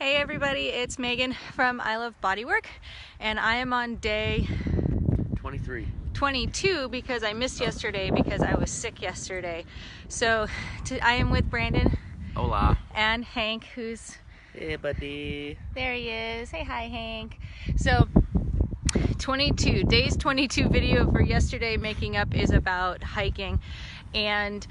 Hey everybody, it's Megan from I Love Bodywork, and I am on day 22 because I missed yesterday because I was sick yesterday. So I am with Brandon. Hola. And Hank, who's... Hey buddy. There he is. Say hi, Hank. So 22 video for yesterday making up is about hiking. And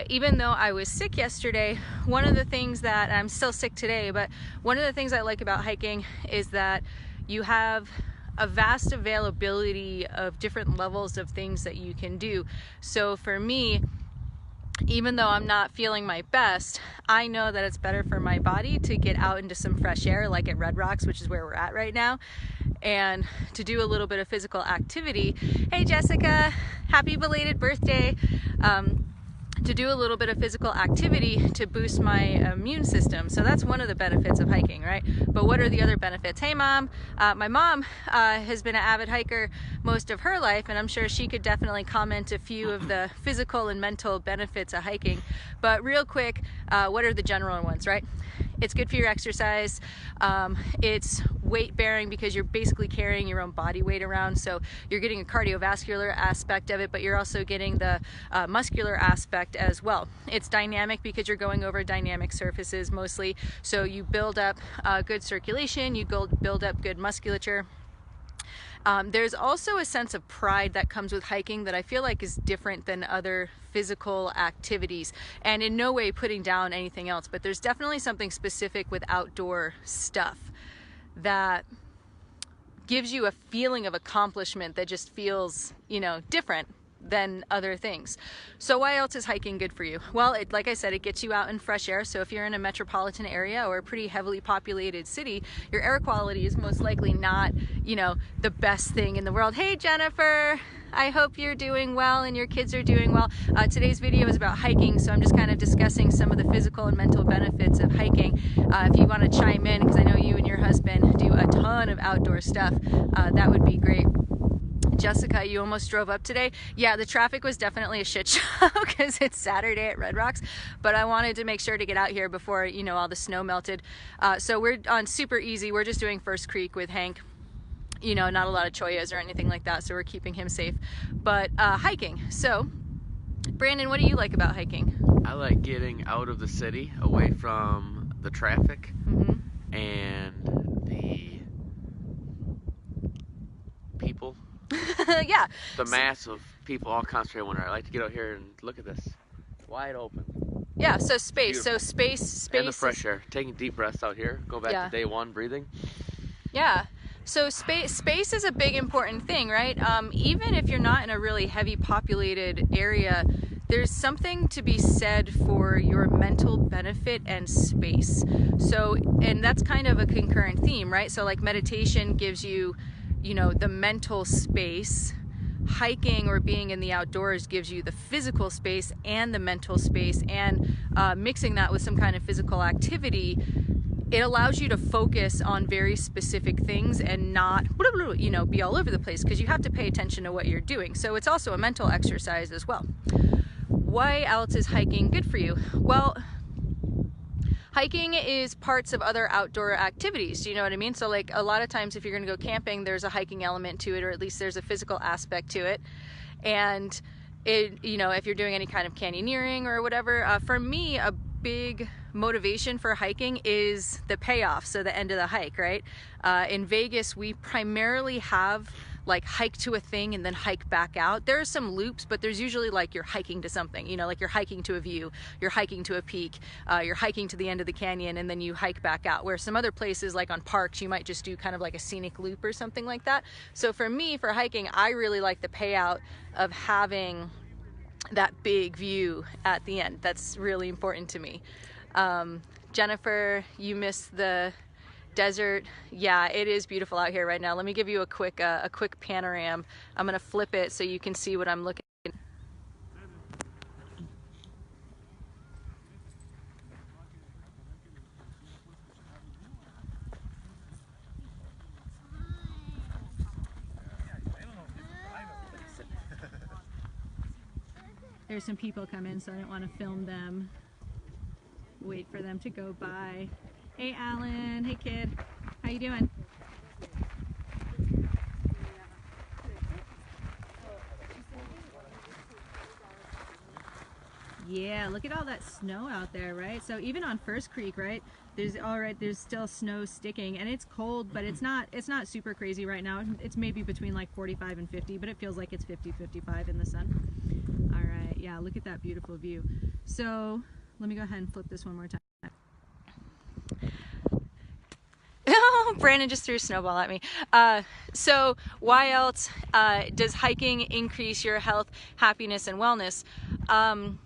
even though I was sick yesterday, one of the things that, I'm still sick today, but one of the things I like about hiking is that you have a vast availability of different levels of things that you can do. So for me, even though I'm not feeling my best, I know that it's better for my body to get out into some fresh air, like at Red Rocks, which is where we're at right now, and to do a little bit of physical activity. Hey Jessica, happy belated birthday. To do a little bit of physical activity to boost my immune system. So that's one of the benefits of hiking, right? But what are the other benefits? Hey mom, my mom has been an avid hiker most of her life, and I'm sure she could definitely comment a few of the physical and mental benefits of hiking. But real quick, what are the general ones, right? It's good for your exercise. It's weight bearing because you're basically carrying your own body weight around. So you're getting a cardiovascular aspect of it, but you're also getting the muscular aspect as well. It's dynamic because you're going over dynamic surfaces mostly. So you build up good circulation, you build up good musculature. There's also a sense of pride that comes with hiking that I feel like is different than other physical activities, and in no way putting down anything else, but there's definitely something specific with outdoor stuff that gives you a feeling of accomplishment that just feels, you know, different than other things. So why else is hiking good for you? Well, like I said, it gets you out in fresh air. So if you're in a metropolitan area or a pretty heavily populated city, your air quality is most likely not, you know, the best thing in the world. Hey Jennifer, I hope you're doing well and your kids are doing well. Today's video is about hiking, so I'm just kind of discussing some of the physical and mental benefits of hiking. If you want to chime in, because I know you and your husband do a ton of outdoor stuff, that would be great. Jessica, you almost drove up today. Yeah, the traffic was definitely a shit show because it's Saturday at Red Rocks, but I wanted to make sure to get out here before, you know, all the snow melted. So we're on super easy. We're just doing First Creek with Hank. You know, not a lot of choyas or anything like that, so we're keeping him safe. But hiking. So, Brandon, what do you like about hiking? I like getting out of the city, away from the traffic and the people. Yeah. The mass of people all concentrated one. I like to get out here and look at this. Wide open. Yeah, so space. Beautiful. So space. And the fresh air. Taking deep breaths out here. Go back to day one, breathing. Yeah. So space is a big important thing, right? Even if you're not in a really heavy populated area, there's something to be said for your mental benefit and space. So, and that's kind of a concurrent theme, right? So like meditation gives you, you know, the mental space. Hiking or being in the outdoors gives you the physical space and the mental space, and mixing that with some kind of physical activity, it allows you to focus on very specific things and not, you know, be all over the place, because you have to pay attention to what you're doing. So it's also a mental exercise as well. Why else is hiking good for you? Well, hiking is parts of other outdoor activities. Do you know what I mean? So like a lot of times if you're going to go camping, there's a hiking element to it, or at least there's a physical aspect to it. And it, you know, if you're doing any kind of canyoneering or whatever, for me, a big motivation for hiking is the payoff. So the end of the hike, right? In Vegas, we primarily have like hike to a thing and then hike back out. There are some loops, but there's usually like you're hiking to something, you know, like you're hiking to a view, you're hiking to a peak, you're hiking to the end of the canyon, and then you hike back out. Where some other places like on parks, you might just do kind of like a scenic loop or something like that. So for me, for hiking, I really like the payout of having that big view at the end. That's really important to me. Jennifer, you missed the desert. Yeah, it is beautiful out here right now. Let me give you a quick panorama. I'm gonna flip it so you can see what I'm looking at. There's some people come in, so I don't want to film them. Wait for them to go by. Hey, Alan. Hey, kid. How you doing? Yeah, look at all that snow out there, right? So even on First Creek, right, there's still snow sticking, and it's cold, but it's not super crazy right now. It's maybe between like 45 and 50, but it feels like it's 50, 55 in the sun. All right, yeah, look at that beautiful view. So let me go ahead and flip this one more time. Brandon just threw a snowball at me. So why else does hiking increase your health, happiness, and wellness? I'm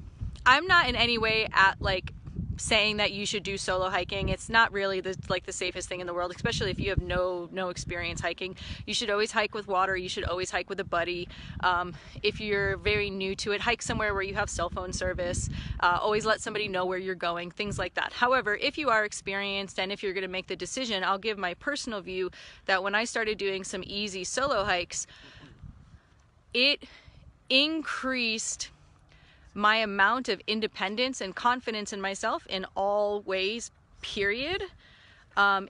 not in any way at like saying that you should do solo hiking. It's not really the safest thing in the world, especially if you have no experience hiking. You should always hike with water. You should always hike with a buddy. If you're very new to it, hike somewhere where you have cell phone service. Always let somebody know where you're going, things like that. However, if you are experienced and if you're going to make the decision, I'll give my personal view that when I started doing some easy solo hikes, it increased my amount of independence and confidence in myself in all ways, period.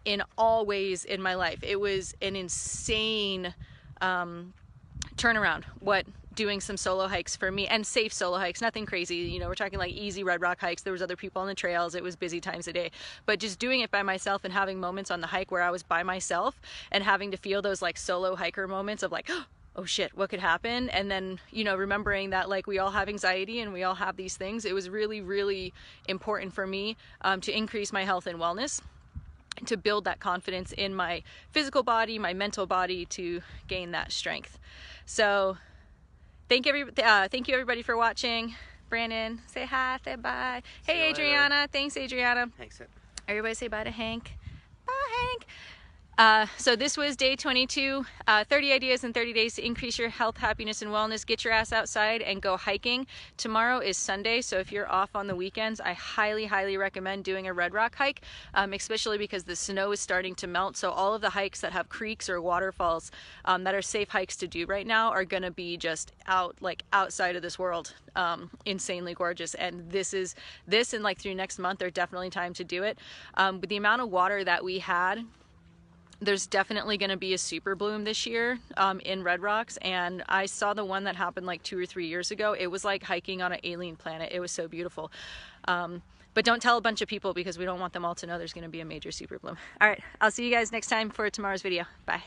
In all ways in my life. It was an insane turnaround what doing some solo hikes for me, and safe solo hikes, nothing crazy, you know, we're talking like easy red rock hikes. There was other people on the trails, it was busy times of day, but just doing it by myself and having moments on the hike where I was by myself and having to feel those like solo hiker moments of like, oh shit, what could happen? And then, you know, remembering that like we all have anxiety and we all have these things. It was really, really important for me to increase my health and wellness, to build that confidence in my physical body, my mental body, to gain that strength. So thank you everybody for watching. Brandon, say hi, say bye. Hey Adriana, thanks Adriana. Thanks. Everybody say bye to Hank. Bye Hank. So this was day 22, 30 ideas in 30 days to increase your health, happiness, and wellness. Get your ass outside and go hiking. Tomorrow is Sunday, so if you're off on the weekends, I highly, highly recommend doing a red rock hike, especially because the snow is starting to melt. So all of the hikes that have creeks or waterfalls that are safe hikes to do right now are gonna be just outside of this world, insanely gorgeous. And this and like through next month are definitely time to do it. With the amount of water that we had, there's definitely going to be a super bloom this year in Red Rocks, and I saw the one that happened like 2 or 3 years ago. It was like hiking on an alien planet. It was so beautiful. But don't tell a bunch of people because we don't want them all to know there's going to be a major super bloom. All right, I'll see you guys next time for tomorrow's video. Bye.